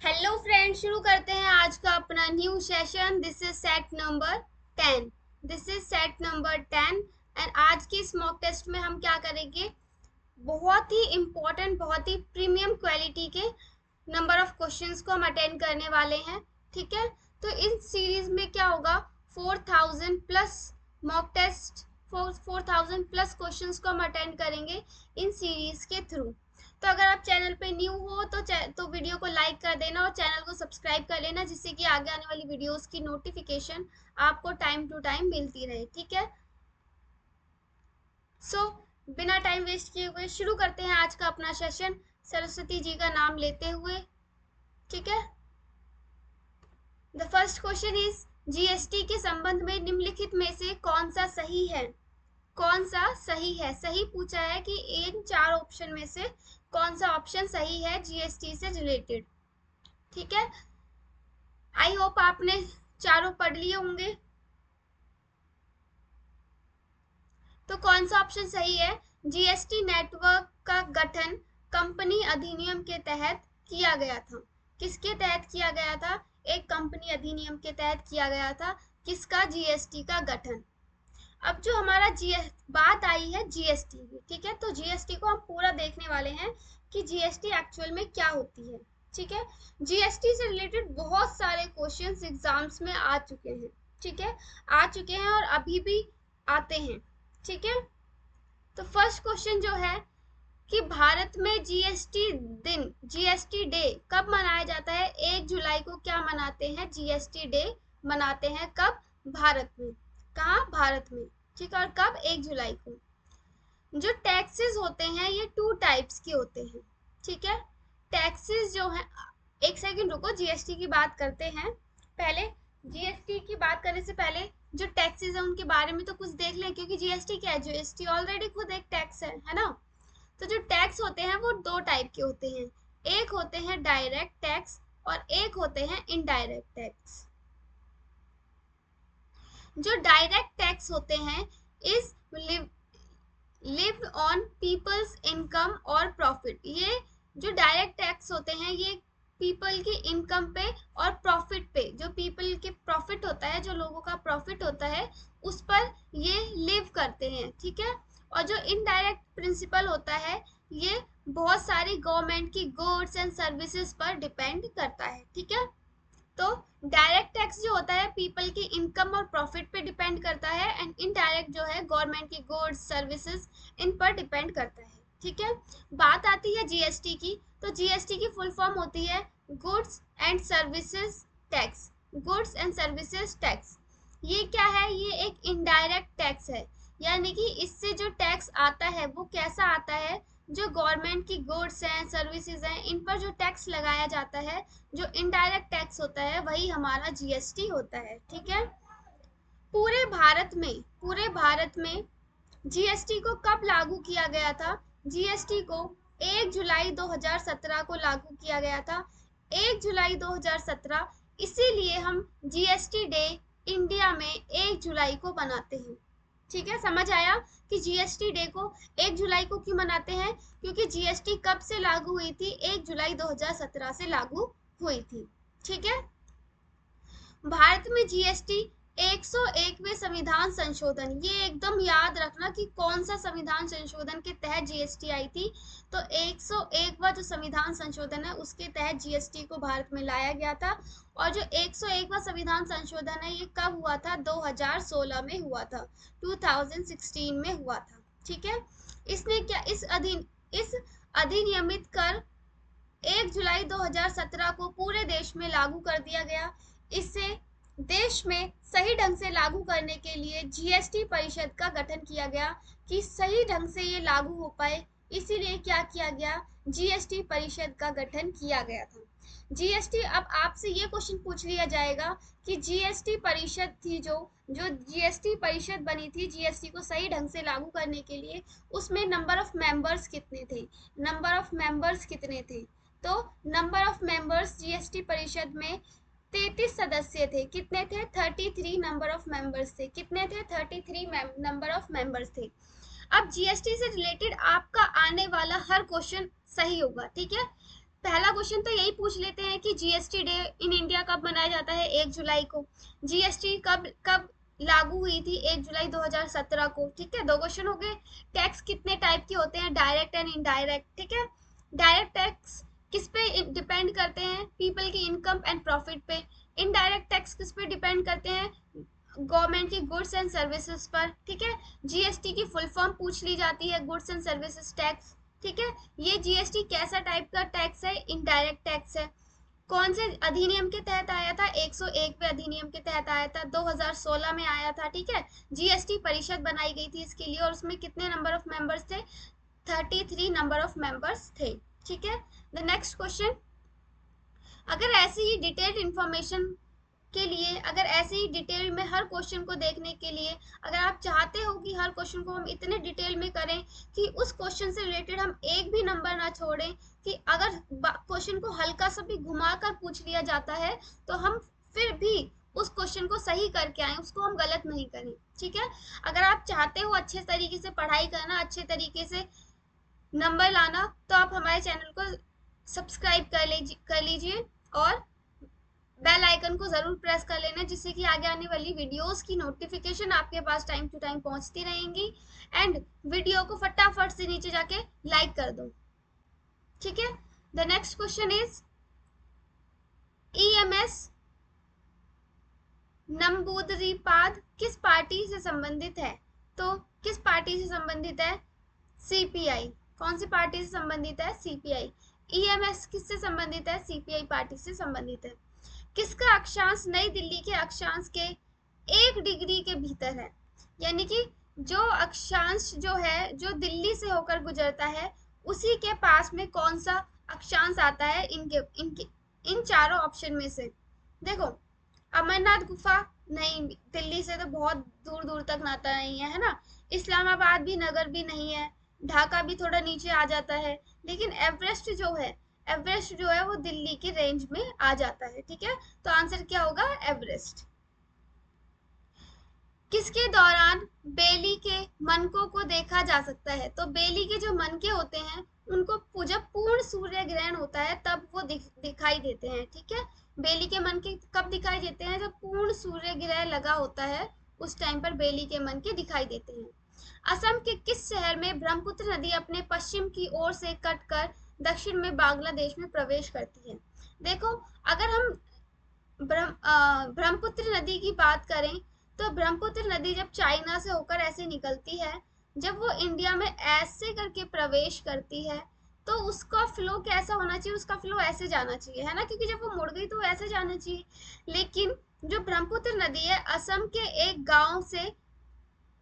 Hello friend, शुरू करते हैं आज का अपना new session. This is set number 10। And आज के इस मॉक टेस्ट में हम क्या करेंगे, बहुत ही इम्पोर्टेंट, बहुत ही प्रीमियम क्वालिटी के नंबर ऑफ क्वेश्चंस को हम अटेंड करने वाले हैं। ठीक है, तो इन सीरीज में क्या होगा, 4000 plus mock test, 4000 plus questions को हम अटेंड करेंगे इन सीरीज के थ्रू। तो अगर आप चैनल पे न्यू हो तो वीडियो को लाइक कर देना और चैनल को सब्सक्राइब कर लेना, जिससे कि आगे आने वाली वीडियोस की नोटिफिकेशन आपको टाइम टू टाइम मिलती रहे। ठीक है, सो बिना टाइम वेस्ट किए हुए शुरू करते हैं आज का अपना सेशन, सरस्वती जी का नाम लेते हुए। ठीक है, the first question is, GST के संबंध में निम्नलिखित में से कौन सा सही है? कौन सा सही है? सही पूछा है कि इन चार ऑप्शन में से कौन सा ऑप्शन सही है जीएसटी से रिलेटेड। ठीक है, आई होप आपने चारों पढ़ लिए होंगे। तो कौन सा ऑप्शन सही है? जीएसटी नेटवर्क का गठन कंपनी अधिनियम के तहत किया गया था। किसके तहत किया गया था? एक कंपनी अधिनियम के तहत किया गया था। किसका? जीएसटी का गठन। अब जो हमारा बात आई है जीएसटी की, ठीक है, तो जीएसटी को हम पूरा देखने वाले हैं कि जीएसटी एक्चुअल में क्या होती है। ठीक है, जीएसटी से रिलेटेड बहुत सारे क्वेश्चंस एग्जाम्स में आ चुके हैं। ठीक है, आ चुके हैं और अभी भी आते हैं। ठीक है, तो फर्स्ट क्वेश्चन जो है कि भारत में जीएसटी दिन, जीएसटी डे कब मनाया जाता है? 1 जुलाई को क्या मनाते हैं? जीएसटी डे मनाते हैं। कब? भारत में। कहाँ? भारत में। ठीक है, और कब? 1 जुलाई को। जो टैक्सेस होते हैं ये 2 टाइप्स के होते हैं। ठीक है, टैक्सेस जो है, एक सेकंड रुको, जीएसटी की बात करते हैं पहले। जीएसटी की बात करने से पहले जो टैक्सेस है उनके बारे में तो कुछ देख लें, क्योंकि जीएसटी क्या है? जीएसटी ऑलरेडी खुद एक टैक्स है ना। तो जो टैक्स होते हैं वो 2 टाइप के होते हैं। एक होते हैं डायरेक्ट टैक्स और एक होते हैं इनडायरेक्ट टैक्स। जो डायरेक्ट टैक्स होते हैं इस लिव ऑन पीपल्स इनकम और प्रॉफिट। ये जो डायरेक्ट टैक्स होते हैं ये पीपल की इनकम पे और प्रॉफिट पे, जो पीपल के प्रॉफिट होता है, जो लोगों का प्रॉफिट होता है उस पर ये लिव करते हैं। ठीक है, और जो इनडायरेक्ट प्रिंसिपल होता है ये बहुत सारी गवर्नमेंट की गुड्स एंड सर्विसेज पर डिपेंड करता है। ठीक है, तो डायरेक्ट टैक्स जो होता है पीपल की इनकम और प्रॉफिट पे डिपेंड करता है, एंड इनडायरेक्ट जो है गवर्नमेंट की गुड्स सर्विसेज इन पर डिपेंड करता है। ठीक है, बात आती है जीएसटी की, तो जीएसटी की फुल फॉर्म होती है goods and services tax. Goods and services tax ये क्या है? ये एक इनडायरेक्ट टैक्स है, यानी कि इससे जो टैक्स आता है वो कैसा आता है? जो गवर्नमेंट की गुड्स हैं, सर्विसेज हैं, इन पर जो टैक्स लगाया जाता है, जो इनडायरेक्ट टैक्स होता है वही हमारा जीएसटी होता है। ठीक है, पूरे भारत में जीएसटी को कब लागू किया गया था? जीएसटी को 1 जुलाई 2017 को लागू किया गया था। 1 जुलाई 2017, इसीलिए हम जीएसटी डे इंडिया में 1 जुलाई को मनाते हैं। ठीक है, समझ आया कि जीएसटी डे को 1 जुलाई को क्यों मनाते हैं? क्योंकि जीएसटी कब से लागू हुई थी? 1 जुलाई 2017 से लागू हुई थी। ठीक है, भारत में जीएसटी 101वें संविधान संशोधन, ये एकदम याद रखना कि कौन सा संविधान संशोधन के तहत जीएसटी आई थी। तो 101वां जो संविधान संशोधन है उसके तहत जीएसटी को भारत में लाया गया था। और जो 101वां संविधान संशोधन है ये कब हुआ था? 2016 में हुआ था, 2016 में हुआ था। ठीक है, इसने क्या, इस अधिनियमित कर 1 जुलाई 2017 को पूरे देश में लागू कर दिया गया। इससे देश में सही ढंग से लागू करने के लिए जीएसटी परिषद का गठन किया गया कि सही ढंग से ये लागू हो पाए, इसीलिए क्या किया गया? जीएसटी परिषद का गठन किया गया था। जीएसटी, अब आपसे ये क्वेश्चन पूछ लिया जाएगा कि जीएसटी परिषद थी, जो जीएसटी परिषद बनी थी जीएसटी को सही ढंग से लागू करने के लिए, उसमें नंबर ऑफ मेंबर्स कितने थे? नंबर ऑफ मेंबर्स कितने थे? तो नंबर ऑफ मेंबर्स जीएसटी परिषद में 33 सदस्य थे। कितने थे? 33 नंबर ऑफ मेंबर्स थे। कितने थे? 33 नंबर ऑफ मेंबर्स थे। अब जीएसटी से रिलेटेड आपका आने वाला हर क्वेश्चन सही होगा। ठीक है, पहला क्वेश्चन तो यही पूछ लेते हैं कि जीएसटी डे इन इंडिया कब मनाया जाता है? 1 जुलाई को। जीएसटी कब कब लागू हुई थी? 1 जुलाई 2017 को। ठीक है, 2 क्वेश्चन हो गए। टैक्स कितने टाइप के होते हैं? Direct and indirect. ठीक है, डायरेक्ट टैक्स किस पे डिपेंड करते हैं? पीपल की इनकम एंड प्रॉफिट पे। इनडायरेक्ट टैक्स किस पे डिपेंड करते हैं? गवर्नमेंट की गुड्स एंड सर्विसेज पर। ठीक है, जीएसटी की फुल फॉर्म पूछ ली जाती है, गुड्स एंड सर्विसेज टैक्स। ठीक है, ये जीएसटी कैसा टाइप का टैक्स है? इनडायरेक्ट टैक्स है। कौन से अधिनियम के तहत आया था? 101वें अधिनियम के तहत आया था, 2016 में आया था। ठीक है, जीएसटी परिषद बनाई गई थी इसके लिए, और उसमें कितने नंबर ऑफ मेंबर्स थे? 33 नंबर ऑफ मेंबर्स थे। ठीक है, द नेक्स्ट क्वेश्चन, अगर ऐसी ही डिटेल्ड इंफॉर्मेशन के लिए, अगर ऐसे ही डिटेल में हर क्वेश्चन को देखने के लिए, अगर आप चाहते हो कि हर क्वेश्चन को हम इतने डिटेल में करें कि उस क्वेश्चन से रिलेटेड हम एक भी नंबर ना छोड़ें, कि अगर क्वेश्चन को हल्का सा भी घुमाकर पूछ लिया जाता है तो हम फिर भी उस क्वेश्चन को सही करके आए, उसको हम गलत नहीं करें। ठीक है, अगर आप चाहते हो अच्छे तरीके से पढ़ाई करना, अच्छे तरीके से नंबर लाना, तो आप हमारे चैनल को सब्सक्राइब कर लीजिए और बेल आइकन को जरूर प्रेस कर लेना, जिससे कि आगे आने वाली वीडियोस की नोटिफिकेशन आपके पास टाइम टू टाइम पहुंचती रहेंगी। एंड वीडियो को फटाफट से नीचे जाके लाइक कर दो। ठीक है, the next question is EMS Namboodiripad किस पार्टी से संबंधित है? तो किस पार्टी से संबंधित है? सीपीआई। कौन सी पार्टी से संबंधित है? सीपीआई। ईएमएस किससे संबंधित है? सीपीआई पार्टी से संबंधित है। किसका अक्षांश नई दिल्ली के अक्षांश के 1 डिग्री के भीतर है? यानी कि जो अक्षांश जो है, जो दिल्ली से होकर गुजरता है, उसी के पास में कौन सा अक्षांश आता है? इन चारों ऑप्शन में से देखो, अमरनाथ गुफा नहीं, दिल्ली से तो बहुत दूर दूर तक नाता नहीं है, है ना। इस्लामाबाद भी नगर भी नहीं है, ढाका भी थोड़ा नीचे आ जाता है, लेकिन एवरेस्ट जो है वो दिल्ली के रेंज में आ जाता है। ठीक है, तो आंसर क्या होगा? एवरेस्ट। किसके दौरान बेली के मनकों को देखा जा सकता है? तो बेली के जो मनके होते हैं उनको जब पूर्ण सूर्य ग्रहण होता है तब वो दिखाई देते हैं। ठीक है, बेली के मनके कब दिखाई देते हैं? जब पूर्ण सूर्य ग्रहण लगा होता है, उस टाइम पर बेली के मनके दिखाई देते हैं। असम के किस शहर में ब्रह्मपुत्र नदी अपने पश्चिम की ओर से कटकर दक्षिण में बांग्लादेश में प्रवेश करती है? देखो, अगर हम ब्रह्मपुत्र नदी की बात करें, तो ब्रह्मपुत्र नदी जब चाइना से होकर ऐसे निकलती है, जब वो इंडिया में ऐसे करके प्रवेश करती है, तो उसका फ्लो कैसा होना चाहिए? उसका फ्लो ऐसे जाना चाहिए, है ना, क्योंकि जब वो मुड़ गई तो ऐसे जाना चाहिए। लेकिन जो ब्रह्मपुत्र नदी है, असम के एक गांव से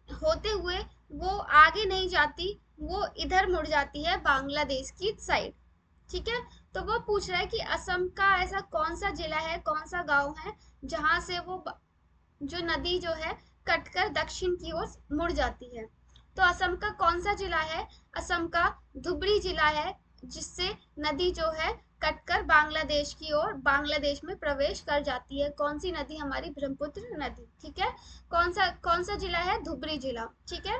होते हुए वो आगे नहीं जाती, वो इधर मुड़ जाती है बांग्लादेश की साइड। ठीक है, तो वो पूछ रहा है कि असम का ऐसा कौन सा जिला है, कौन सा गांव है, जहां से वो जो नदी जो है कटकर दक्षिण की ओर मुड़ जाती है। तो असम का कौन सा जिला है? असम का धुबरी जिला है, जिससे नदी जो है कटकर बांग्लादेश की ओर, बांग्लादेश में प्रवेश कर जाती है। कौन सी नदी? हमारी ब्रह्मपुत्र नदी। ठीक है, कौन सा जिला है? धुबरी जिला। ठीक है,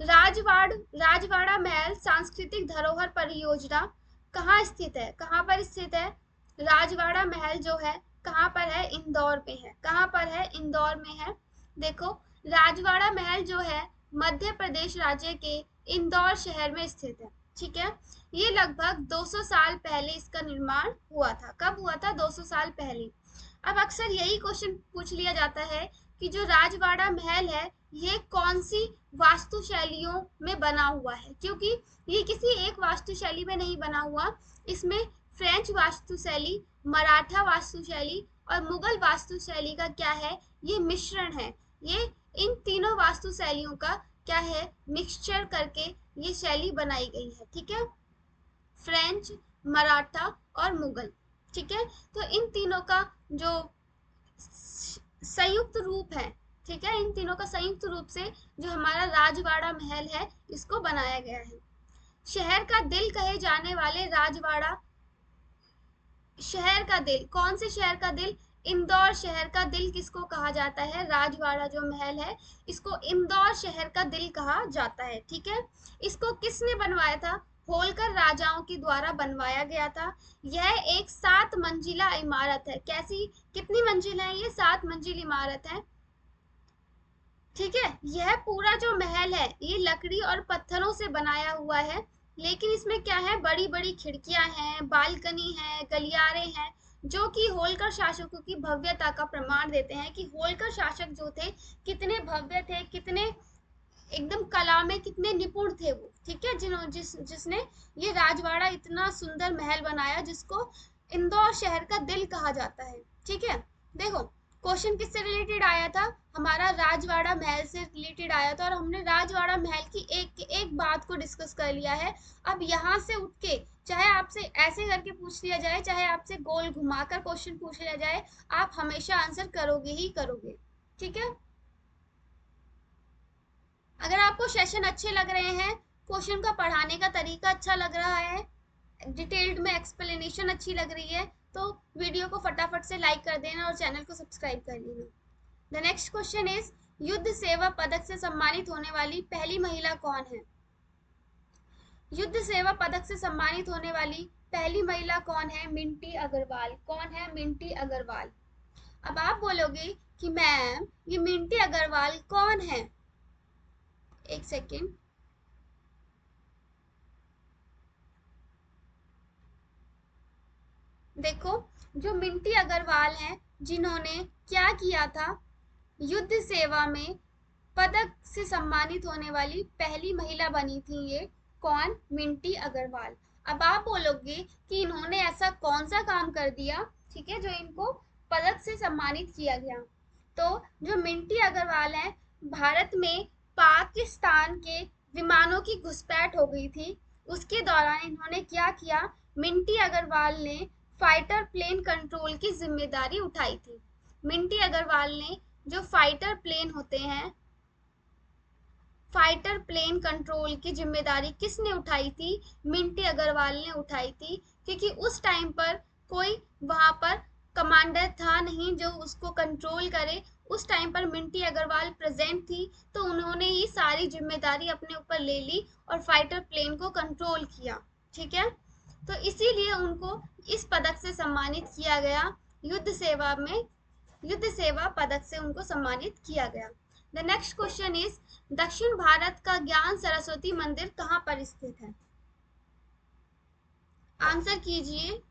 राजवाड़ा महल सांस्कृतिक धरोहर परियोजना कहाँ स्थित है? कहाँ पर स्थित है? राजवाड़ा महल जो है कहाँ पर है? इंदौर में है। कहाँ पर है? इंदौर में है। देखो, राजवाड़ा महल जो है मध्य प्रदेश राज्य के इंदौर शहर में स्थित है। ठीक है, ये लगभग 200 साल पहले इसका निर्माण हुआ था। कब हुआ था? 200 साल पहले। अब अक्सर यही क्वेश्चन पूछ लिया जाता है कि जो राजवाड़ा महल है, ये कौन सी वास्तु शैलियों में बना हुआ है? क्योंकि ये किसी एक वास्तु शैली में नहीं बना हुआ, इसमें फ्रेंच वास्तुशैली, मराठा वास्तुशैली और मुगल वास्तुशैली का क्या है? ये मिश्रण है। ये इन तीनों वास्तुशैलियों का क्या है? मिक्सचर करके ये शैली बनाई गई है। ठीक है, फ्रेंच, मराठा और मुगल। ठीक है, तो इन तीनों का जो संयुक्त रूप है, ठीक है, इन तीनों का संयुक्त रूप से जो हमारा राजवाड़ा महल है, इसको बनाया गया है। शहर का दिल कहे जाने वाले राजवाड़ा शहर का दिल, कौन से शहर का दिल? इंदौर शहर का दिल किसको कहा जाता है? राजवाड़ा जो महल है, इसको इंदौर शहर का दिल कहा जाता है। ठीक है, इसको किसने बनवाया था? होलकर राजाओं के द्वारा बनवाया गया था। यह एक 7 मंजिला इमारत है। कैसी, कितनी मंजिल है ये? 7 मंजिल इमारत है। ठीक है, यह पूरा जो महल है ये लकड़ी और पत्थरों से बनाया हुआ है, लेकिन इसमें क्या है, बड़ी बड़ी खिड़कियां हैं, बालकनी है, गलियारे हैं, जो कि होलकर शासकों की भव्यता का प्रमाण देते हैं कि होलकर शासक जो थे कितने भव्य थे, कितने एकदम कला में कितने निपुण थे वो। ठीक है, जिसने ये राजवाड़ा इतना सुंदर महल बनाया जिसको इंदौर शहर का दिल कहा जाता है। ठीक है, देखो क्वेश्चन किससे रिलेटेड आया था, हमारा राजवाड़ा महल से रिलेटेड आया था, और हमने राजवाड़ा महल की एक एक बात को डिस्कस कर लिया है। अब यहाँ से उठ के चाहे आपसे ऐसे करके पूछ लिया जाए, चाहे आपसे गोल घुमाकर क्वेश्चन पूछ लिया जाए, आप हमेशा आंसर करोगे ही करोगे। ठीक है, अगर आपको सेशन अच्छे लग रहे हैं, क्वेश्चन का पढ़ाने का तरीका अच्छा लग रहा है, डिटेल्ड में एक्सप्लेनेशन अच्छी लग रही है, तो वीडियो को फटाफट से लाइक कर देना और चैनल को सब्सक्राइब कर लेना। द नेक्स्ट क्वेश्चन इज, युद्ध सेवा पदक से सम्मानित होने वाली पहली महिला कौन है? युद्ध सेवा पदक से सम्मानित होने वाली पहली महिला कौन है? मिंटी अग्रवाल। कौन है? मिंटी अग्रवाल। अब आप बोलोगे कि मैम ये मिंटी अग्रवाल कौन है? एक सेकेंड, देखो जो मिंटी अग्रवाल हैं, जिन्होंने क्या किया था, युद्ध सेवा में पदक से सम्मानित होने वाली पहली महिला बनी थी ये। कौन? मिंटी अग्रवाल। अब आप बोलोगे कि इन्होंने ऐसा कौन सा काम कर दिया, ठीक है, जो इनको पदक से सम्मानित किया गया। तो जो मिंटी अग्रवाल है, भारत में पाकिस्तान के विमानों की घुसपैठ हो गई थी, उसके दौरान इन्होंने क्या किया, मिंटी अग्रवाल ने फाइटर प्लेन कंट्रोल की जिम्मेदारी उठाई थी। मिंटी अग्रवाल ने जो फाइटर प्लेन होते हैं, फाइटर प्लेन कंट्रोल की जिम्मेदारी किसने उठाई थी? मिंटी अग्रवाल ने उठाई थी, क्योंकि उस टाइम पर कोई वहां पर कमांडर था नहीं जो उसको कंट्रोल करे। उस टाइम पर मिंटी अग्रवाल प्रेजेंट थी, तो उन्होंने ये सारी जिम्मेदारी अपने ऊपर ले ली और फाइटर प्लेन को कंट्रोल किया। ठीक है, तो इसीलिए उनको इस पदक से सम्मानित किया गया, युद्ध सेवा में, युद्ध सेवा पदक से उनको सम्मानित किया गया। द नेक्स्ट क्वेश्चन इज, दक्षिण भारत का ज्ञान सरस्वती मंदिर कहाँ पर स्थित है? आंसर कीजिए।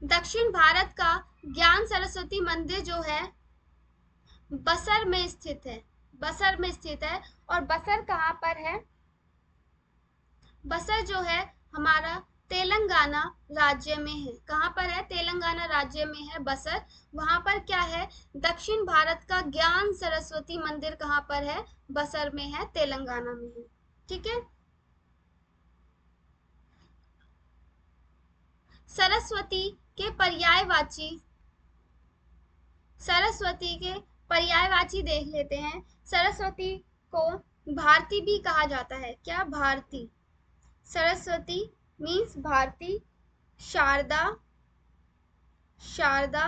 दक्षिण भारत का ज्ञान सरस्वती मंदिर जो है बसर में स्थित है। बसर में स्थित है, और बसर कहाँ पर है? बसर जो है हमारा तेलंगाना राज्य में है। कहाँ पर है? तेलंगाना राज्य में है बसर। वहां पर क्या है, दक्षिण भारत का ज्ञान सरस्वती मंदिर कहाँ पर है? बसर में है, तेलंगाना में है। ठीक है, सरस्वती के पर्यायवाची, सरस्वती के पर्यायवाची देख लेते हैं। सरस्वती को भारती भी कहा जाता है। क्या? Bharati. Saraswati means Bharati, Sharada, Sharada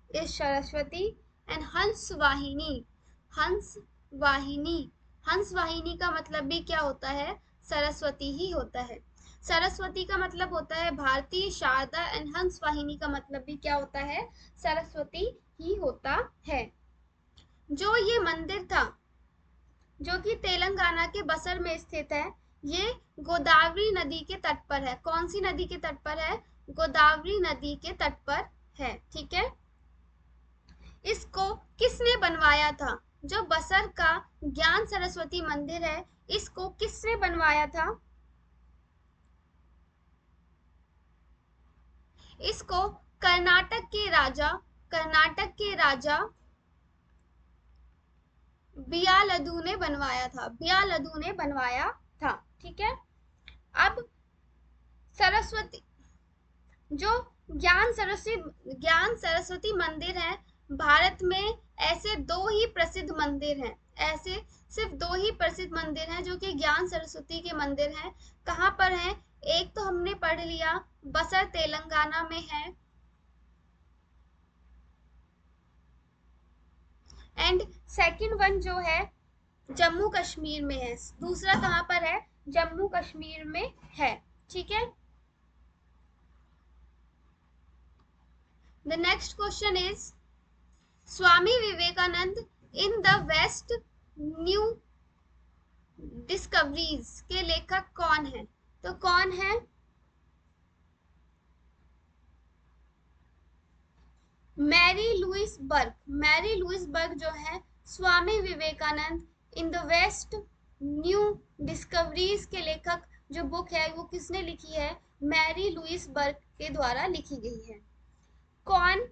is Saraswati, and Hans Vahini, हंस वाहिनी, हंस वाहिनी का मतलब भी क्या होता है? सरस्वती ही होता है। सरस्वती का मतलब होता है भारती, शारदा, एंड हंस वाहिनी का मतलब भी क्या होता है? सरस्वती ही होता है। जो ये मंदिर था, जो कि तेलंगाना के बसर में स्थित है, ये गोदावरी नदी के तट पर है। कौन सी नदी के तट पर है? गोदावरी नदी के तट पर है। ठीक है, इसको किसने बनवाया था? जो बसर का ज्ञान सरस्वती मंदिर है, इसको किसने बनवाया था? इसको कर्नाटक के राजा, कर्नाटक के राजा बियालदू ने बनवाया था। बियालदू ने बनवाया था। ठीक है, अब सरस्वती, जो ज्ञान सरस्वती मंदिर है, भारत में ऐसे 2 ही प्रसिद्ध मंदिर हैं। ऐसे सिर्फ 2 ही प्रसिद्ध मंदिर हैं जो कि ज्ञान सरस्वती के मंदिर हैं। कहाँ पर हैं? एक तो हमने पढ़ लिया, बसर तेलंगाना में है, एंड सेकंड वन जो है जम्मू कश्मीर में है। दूसरा कहाँ पर है? जम्मू कश्मीर में है। ठीक है। The next question is Swami Vivekananda in the west new discoveries के लेखक कौन है? तो कौन है? Marie Louise Burke. Marie Louise Burke जो है Swami Vivekananda in the west new discoveries के लेखक, जो बुक है वो किसने लिखी है? मैरी लुइस बर्ग के द्वारा लिखी गई है। कौन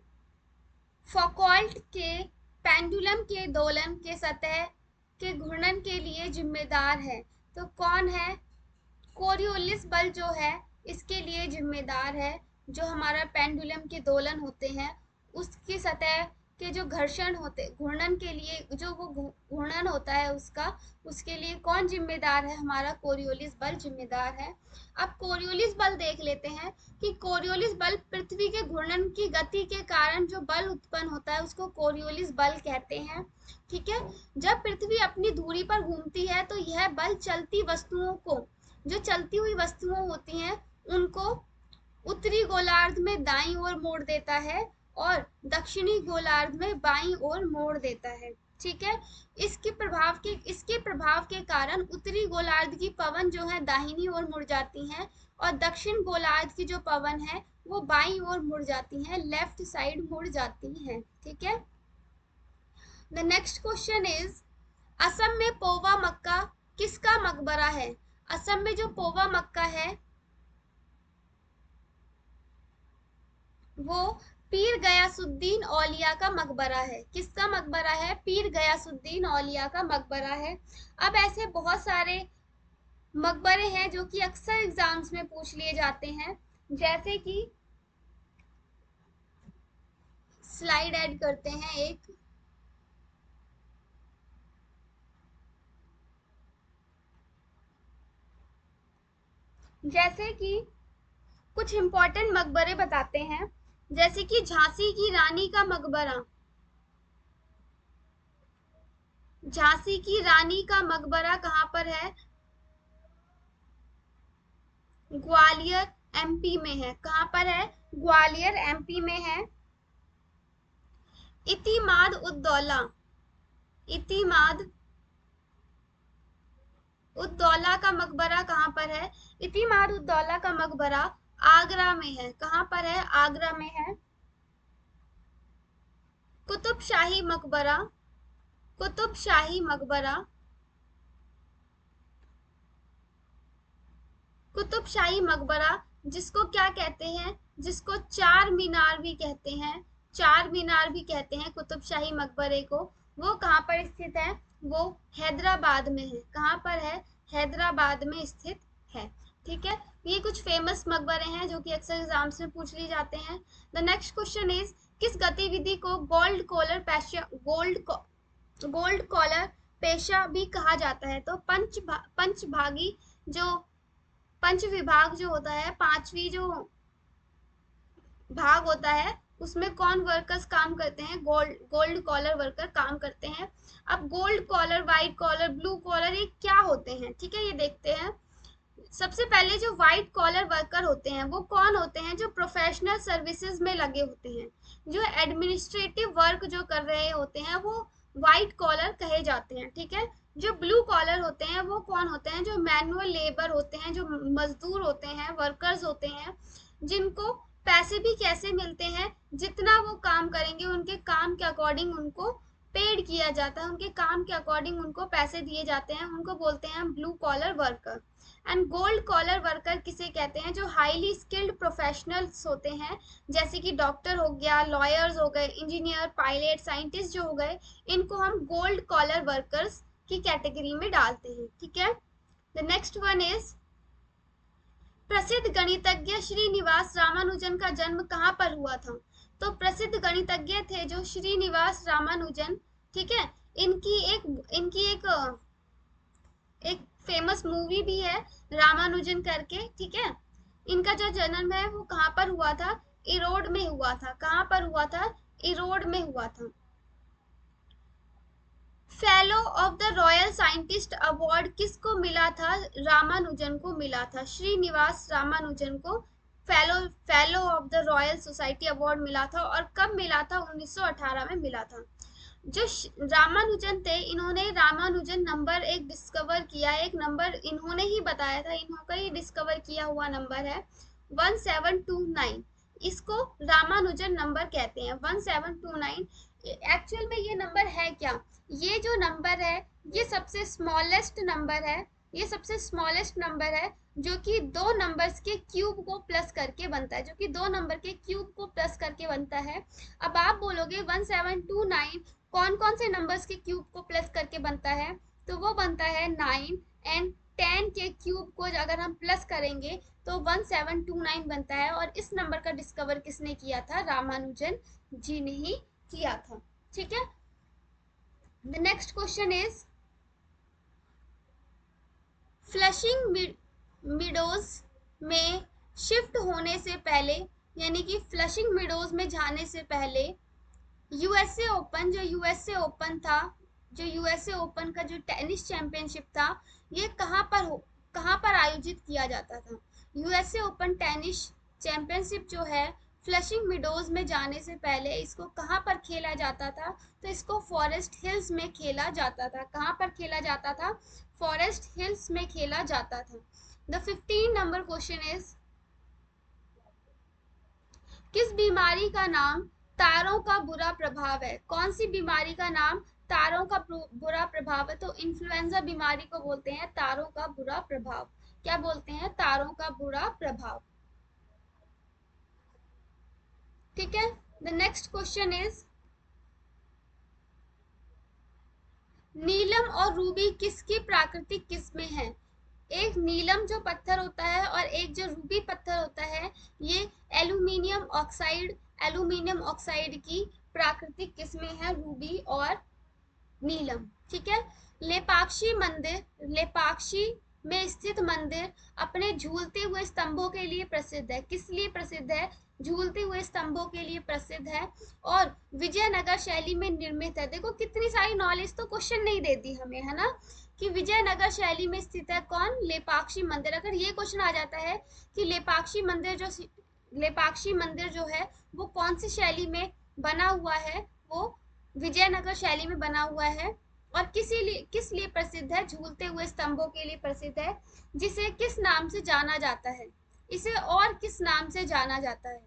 फौकॉल्ट के पेंडुलम के दोलन के सतह के घूर्णन के लिए जिम्मेदार है? तो कौन है? कोरियोलिस बल जो है इसके लिए जिम्मेदार है। जो हमारा पेंडुलम के दोलन होते हैं उसकी सतह के जो घर्षण होते, घूर्णन के लिए जो वो घूर्णन होता है उसका, उसके लिए कौन जिम्मेदार है? हमारा कोरियोलिस बल जिम्मेदार है। अब कोरियोलिस बल देख लेते हैं कि कोरियोलिस बल पृथ्वी के घूर्णन की गति के कारण जो बल उत्पन्न होता है उसको कोरियोलिस बल कहते हैं। ठीक है। जब पृथ्वी अपनी धुरी पर घूमती है तो यह बल चलती वस्तुओं को, जो चलती हुई वस्तुएं होती हैं उनको उत्तरी गोलार्ध में दाईं ओर मोड़ देता है और दक्षिणी गोलार्ध में बाईं ओर मोड़ देता है। ठीक है। इसके प्रभाव के कारण उत्तरी गोलार्ध की पवन जो है दाहिनी ओर मुड़ जाती हैं और दक्षिण गोलार्ध की जो पवन है वो बाईं ओर मुड़ जाती हैं, लेफ्ट साइड मुड़ जाती हैं। ठीक है। The next question is Assam में पोवा मक्का किसका मकबरा है? असम में जो पोवा मक्का है वो पीर गयासुद्दीन औलिया का मकबरा है। किसका मकबरा है? पीर गयासुद्दीन औलिया का मकबरा है। अब ऐसे बहुत सारे मकबरे हैं जो कि अक्सर एग्जाम्स में पूछ लिए जाते हैं, जैसे कि स्लाइड ऐड करते हैं एक। जैसे कि कुछ इंपॉर्टेंट मकबरे बताते हैं, जैसे कि झांसी की रानी का मकबरा। झांसी की रानी का मकबरा कहाँ पर है? ग्वालियर एमपी में है। कहाँ पर है? ग्वालियर एमपी में है। इतिमाद उद्दौला, इतिमाद उद्दौला का मकबरा कहाँ पर है? इतिमाद उद्दौला का मकबरा आगरा में है। कहाँ पर है? आगरा में है। कुतुब शाही मकबरा, कुतुब शाही मकबरा, कुतुब शाही मकबरा जिसको क्या कहते हैं? जिसको चार मीनार भी कहते हैं, चार मीनार भी कहते हैं कुतुब शाही मकबरे को। वो कहाँ पर स्थित है? वो हैदराबाद में है। कहाँ पर है? हैदराबाद में स्थित है। ठीक है। ये कुछ फेमस मकबरे हैं जो कि अक्सर एग्जाम्स में पूछ लिए जाते हैं। द नेक्स्ट क्वेश्चन इज किस गतिविधि को गोल्ड कॉलर पेशा, गोल्ड कॉलर पेशा भी कहा जाता है? तो पंचभागी जो पंच विभाग जो होता है, पांचवी जो भाग होता है उसमें कौन वर्कर्स काम करते हैं? गोल्ड कॉलर वर्कर काम करते हैं। अब gold collar, white collar, blue collar ये क्या होते हैं? ठीक है, ये देखते हैं। सबसे पहले जो व्हाइट कॉलर वर्कर होते हैं वो कौन होते हैं? जो प्रोफेशनल सर्विसेज में लगे होते हैं, जो एडमिनिस्ट्रेटिव वर्क जो कर रहे होते हैं वो व्हाइट कॉलर कहे जाते हैं। ठीक है। जो ब्लू कॉलर होते हैं वो कौन होते हैं? जो मैनुअल लेबर होते हैं, जो मजदूर होते हैं, वर्कर्स होते हैं, जिनको पैसे भी कैसे मिलते हैं? जितना वो काम करेंगे उनके काम के अकॉर्डिंग उनको पेड किया जाता है, उनके काम के अकॉर्डिंग उनको पैसे दिए जाते हैं, उनको बोलते हैं blue collar worker. And gold collar worker किसे कहते हैं? जो हाईली स्किल्ड प्रोफेशनल्स होते हैं, जैसे कि डॉक्टर हो गया, लॉयर्स हो गए, इंजीनियर, पायलट, साइंटिस्ट जो हो गए, इनको हम गोल्ड कॉलर वर्कर्स की कैटेगरी में डालते हैं। ठीक है। द नेक्स्ट वन इज प्रसिद्ध गणितज्ञ श्रीनिवास रामानुजन का जन्म कहाँ पर हुआ था? तो प्रसिद्ध गणितज्ञ थे जो श्रीनिवास रामानुजन। ठीक है। एक फेमस मूवी भी है रामानुजन करके। ठीक है। इनका जो जन्म है वो कहाँ पर हुआ था? इरोड में हुआ था। कहाँ पर हुआ था? इरोड में हुआ था। Fellow of the royal scientist award किसको मिला था? रामानुजन को मिला था, श्रीनिवास रामानुजन को fellow fellow of the royal society award मिला था। और कब मिला था? 1918 में मिला था। जो रामानुजन थे, इन्होंने रामानुजन नंबर एक डिस्कवर किया, एक नंबर इन्होंने ही बताया था, इन्होंने ही डिस्कवर किया हुआ नंबर है 1729। इसको रामानुजन नंबर कहते हैं 1729। एक्चुअल में ये नंबर है क्या? ये जो नंबर है ये सबसे स्मॉलेस्ट नंबर है, ये सबसे स्मॉलेस्ट नंबर है जो कि दो नंबर्स के क्यूब को प्लस करके बनता है, जो कि दो नंबर के क्यूब को प्लस करके बनता है। अब आप बोलोगे 1729 कौन कौन से नंबर्स के क्यूब को प्लस करके बनता है? तो वो बनता है 9 एंड 10 के क्यूब को अगर हम प्लस करेंगे तो 1729 बनता है। और इस नंबर का डिस्कवर किसने किया था? रामानुजन जी ने ही किया था। ठीक है, the next question is flushing meadows में शिफ्ट होने से पहले, यानी कि फ्लशिंग मीडोज में जाने से पहले यूएसए ओपन, जो यूएसए ओपन था, जो यूएसए ओपन का जो टेनिस चैंपियनशिप था, ये कहाँ पर आयोजित किया जाता था? यूएसए ओपन टेनिस चैंपियनशिप जो है फ्लशिंग मिडोज में जाने से पहले इसको कहाँ पर खेला जाता था? तो इसको फॉरेस्ट हिल्स में खेला जाता था। कहाँ पर खेला जाता था? फॉरेस्ट हिल्स में खेला जाता था। द 15 नंबर क्वेश्चन इज किस बीमारी का नाम तारों का बुरा प्रभाव है? कौन सी बीमारी का नाम तारों का बुरा प्रभाव है? तो इन्फ्लुएंजा बीमारी को बोलते हैं तारों का बुरा प्रभाव। क्या बोलते हैं? तारों का बुरा प्रभाव। ठीक है, द नेक्स्ट क्वेश्चन इज नीलम और रूबी किसकी प्राकृतिक किस्में हैं? एक नीलम जो पत्थर होता है और एक जो रूबी पत्थर होता है, ये एल्यूमिनियम ऑक्साइड की प्राकृतिक किस्में हैं, रूबी और नीलम। ठीक है, लेपाक्षी में स्थित मंदिर अपने झूलते हुए स्तंभों के लिए प्रसिद्ध है। किस लिए प्रसिद्ध है? झूलते हुए स्तंभों के लिए प्रसिद्ध है और विजयनगर शैली में निर्मित है। देखो कितनी सारी नॉलेज तो क्वेश्चन नहीं देती हमें, है ना, कि विजयनगर शैली में स्थित है कौन? लेपाक्षी मंदिर। अगर ये क्वेश्चन आ जाता है कि लेपाक्षी मंदिर जो है वो कौन सी शैली में बना हुआ है? वो विजयनगर शैली में बना हुआ है। और किस लिए प्रसिद्ध है? झूलते हुए स्तंभों के लिए प्रसिद्ध है। जिसे किस नाम से जाना जाता है? इसे और किस नाम से जाना जाता है?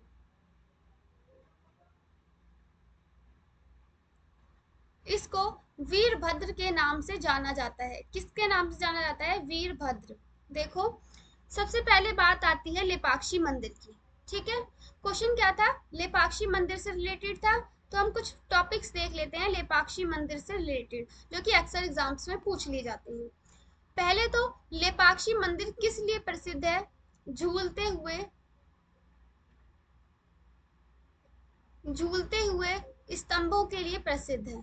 इसको वीरभद्र के नाम से जाना जाता है। किसके नाम से जाना जाता है? वीरभद्र। देखो, सबसे पहले बात आती है लेपाक्षी मंदिर की। ठीक है, क्वेश्चन क्या था? लेपाक्षी मंदिर से रिलेटेड था। तो हम कुछ टॉपिक्स देख लेते हैं लेपाक्षी मंदिर से रिलेटेड, जो कि अक्सर एग्जाम्स में पूछ ली जाती हैं। पहले तो लेपाक्षी मंदिर किस लिए प्रसिद्ध है? झूलते हुए स्तंभों के लिए प्रसिद्ध है।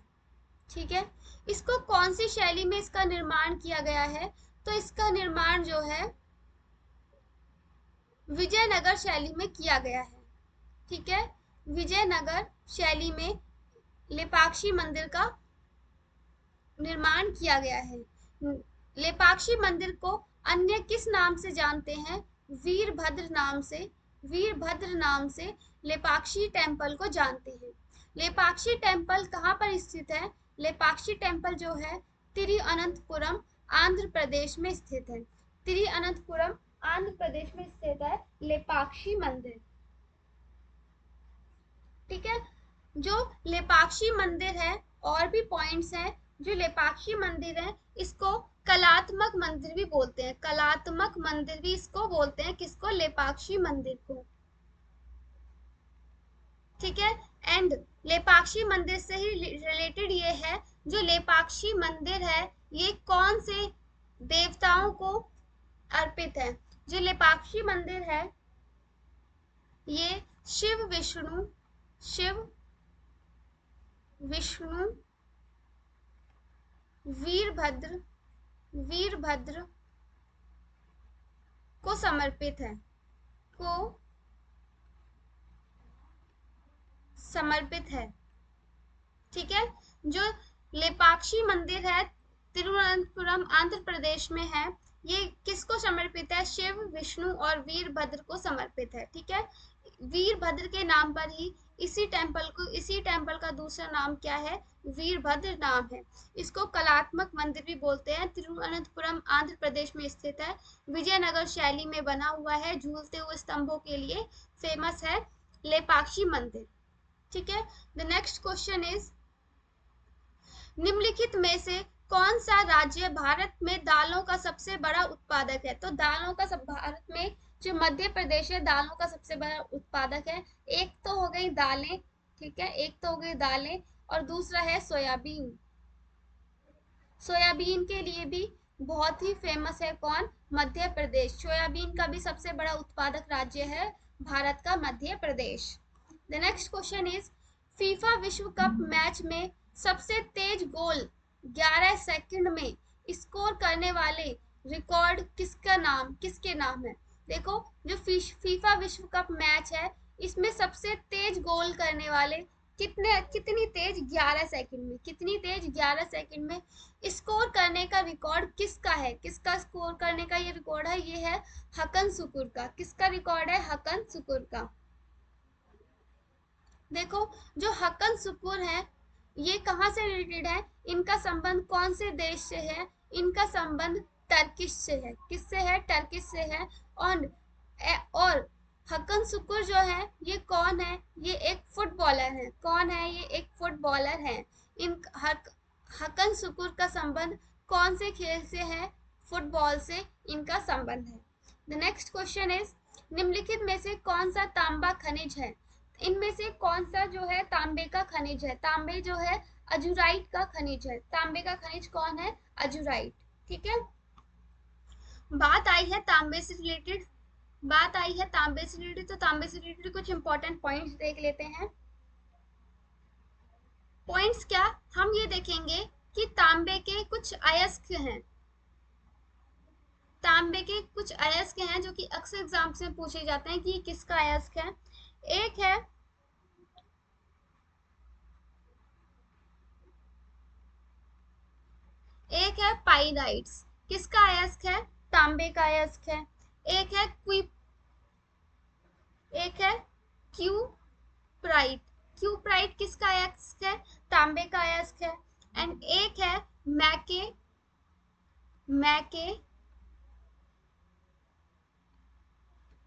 ठीक है, इसको कौन सी शैली में इसका निर्माण किया गया है? तो इसका निर्माण जो है विजयनगर शैली में किया गया है। ठीक है, विजयनगर शैली में लेपाक्षी मंदिर का निर्माण किया गया है। लेपाक्षी मंदिर को अन्य किस नाम से जानते हैं? वीरभद्र नाम से। वीरभद्र नाम से लेपाक्षी टेम्पल को जानते हैं। लेपाक्षी टेम्पल कहाँ पर स्थित है? लेपाक्षी टेम्पल जो है तिरुअनंतपुरम आंध्र प्रदेश में स्थित है। तिरुअनंतपुरम आंध्र प्रदेश में स्थित है लेपाक्षी मंदिर। ठीक है, जो लेपाक्षी मंदिर है, और भी पॉइंट्स हैं। जो लेपाक्षी मंदिर है इसको कलात्मक मंदिर भी बोलते हैं। कलात्मक मंदिर भी इसको बोलते हैं। किसको? लेपाक्षी मंदिर को। ठीक है, एंड लेपाक्षी मंदिर से ही रिलेटेड ये है, जो लेपाक्षी मंदिर है ये कौन से देवताओं को अर्पित है? जो लेपाक्षी मंदिर है ये शिव विष्णु वीरभद्र को समर्पित है। को समर्पित है। ठीक है, जो लेपाक्षी मंदिर है, तिरुवनंतपुरम आंध्र प्रदेश में है। ये किसको समर्पित है? शिव, विष्णु और वीरभद्र को समर्पित है। ठीक है, वीरभद्र के नाम पर ही इसी टेम्पल का दूसरा नाम क्या है? वीरभद्र नाम है। इसको कलात्मक मंदिर भी बोलते हैं। तिरुवनंतपुरम आंध्र प्रदेश में स्थित है, विजयनगर शैली में बना हुआ है, झूलते हुए स्तंभों के लिए फेमस है लेपाक्षी मंदिर। ठीक है, द नेक्स्ट क्वेश्चन इज, निम्नलिखित में से कौन सा राज्य भारत में दालों का सबसे बड़ा उत्पादक है? तो दालों का सब भारत में जो मध्य प्रदेश है दालों का सबसे बड़ा उत्पादक है। एक तो हो गई दालें, ठीक है, एक तो हो गई दालें और दूसरा है सोयाबीन। सोयाबीन के लिए भी बहुत ही फेमस है कौन? मध्य प्रदेश। सोयाबीन का भी सबसे बड़ा उत्पादक राज्य है भारत का Madhya Pradesh. The next question is, FIFA विश्व कप मैच में सबसे तेज गोल 11 सेकंड में स्कोर करने वाले रिकॉर्ड किसके नाम है? देखो, जो फीफा विश्व कप मैच है इसमें सबसे तेज गोल करने वाले कितनी तेज? 11 सेकंड में। कितनी तेज? 11 सेकंड में स्कोर करने का रिकॉर्ड किसका है? किसका स्कोर करने का ये रिकॉर्ड है? ये है हकन सुकुर का। किसका रिकॉर्ड है? हकन सुकुर का। देखो, जो हकन सुकुर है ये कहाँ से रिलेटेड है? इनका संबंध कौन से देश से है? इनका संबंध टर्किश से है। किससे है? टर्किश से है। और हकन सुकुर जो है ये कौन है? ये एक फुटबॉलर है। कौन है? ये एक फुटबॉलर है। हकन सुकुर का संबंध कौन से खेल से है? फुटबॉल से इनका संबंध है। द नेक्स्ट क्वेश्चन इज, निम्नलिखित में से कौन सा तांबा खनिज है? इनमें से कौन सा जो है तांबे का खनिज है? तांबे जो है अजुराइट का खनिज है। तांबे का खनिज कौन है? अजुराइट। ठीक है, बात आई है तांबे से रिलेटेड, तो तांबे से रिलेटेड कुछ इंपॉर्टेंट पॉइंट्स देख लेते हैं। पॉइंट्स क्या? हम ये देखेंगे कि तांबे के कुछ अयस्क हैं। तांबे के कुछ अयस्क हैं जो कि अक्सर एग्जाम से पूछे जाते हैं कि ये किसका अयस्क है। एक है पाइराइट्स। किसका अयस्क है? तांबे का अयस्क है। एक है क्यूप्राइट। क्यूप्राइट किसका अयस्क है? तांबे का अयस्क है। एंड एक है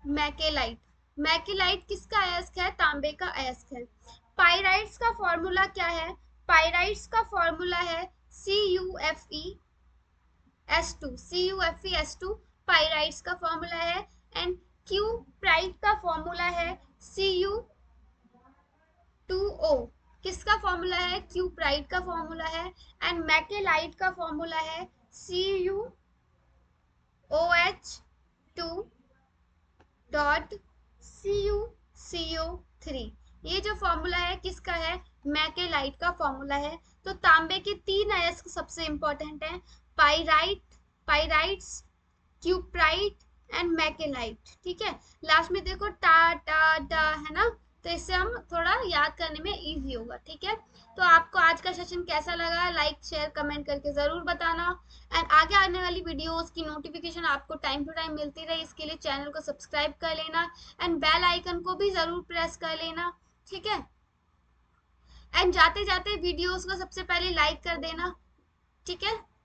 मैकेलाइट। मैकेलाइट किसका अयस्क है? तांबे का अयस्क है। पाइराइट्स का फॉर्मूला क्या है? पाइराइट्स का फॉर्मूला है CuFeS2। पाइराइट्स का फॉर्मूला है। एंड क्यूप्राइट का फॉर्मूला है Cu2O। किसका फॉर्मूला है? क्यूप्राइट का फॉर्मूला है। एंड मैकेलाइट का फॉर्मूला है CuOH2.CuCO3। ये जो फॉर्मूला है किसका है? मैकेलाइट का फॉर्मूला है। तो तांबे के तीन अयस्क सबसे इंपॉर्टेंट हैं, पाइराइट्स, क्यूप्राइट एंड मैकेलाइट। ठीक है, लास्ट में देखो टा है ना, तो इससे हम थोड़ा याद करने में इजी होगा। ठीक है, तो आपको आज का सेशन कैसा लगा? लाइक शेयर कमेंट करके जरूर बताना। एंड आगे आने वाली वीडियोस की नोटिफिकेशन आपको टाइम टू टाइम मिलती रहे इसके लिए चैनल को सब्सक्राइब कर लेना एंड बेल आइकन को भी जरूर प्रेस कर लेना। ठीक है, एंड जाते जाते वीडियोस को सबसे पहले लाइक कर देना। ठीक है।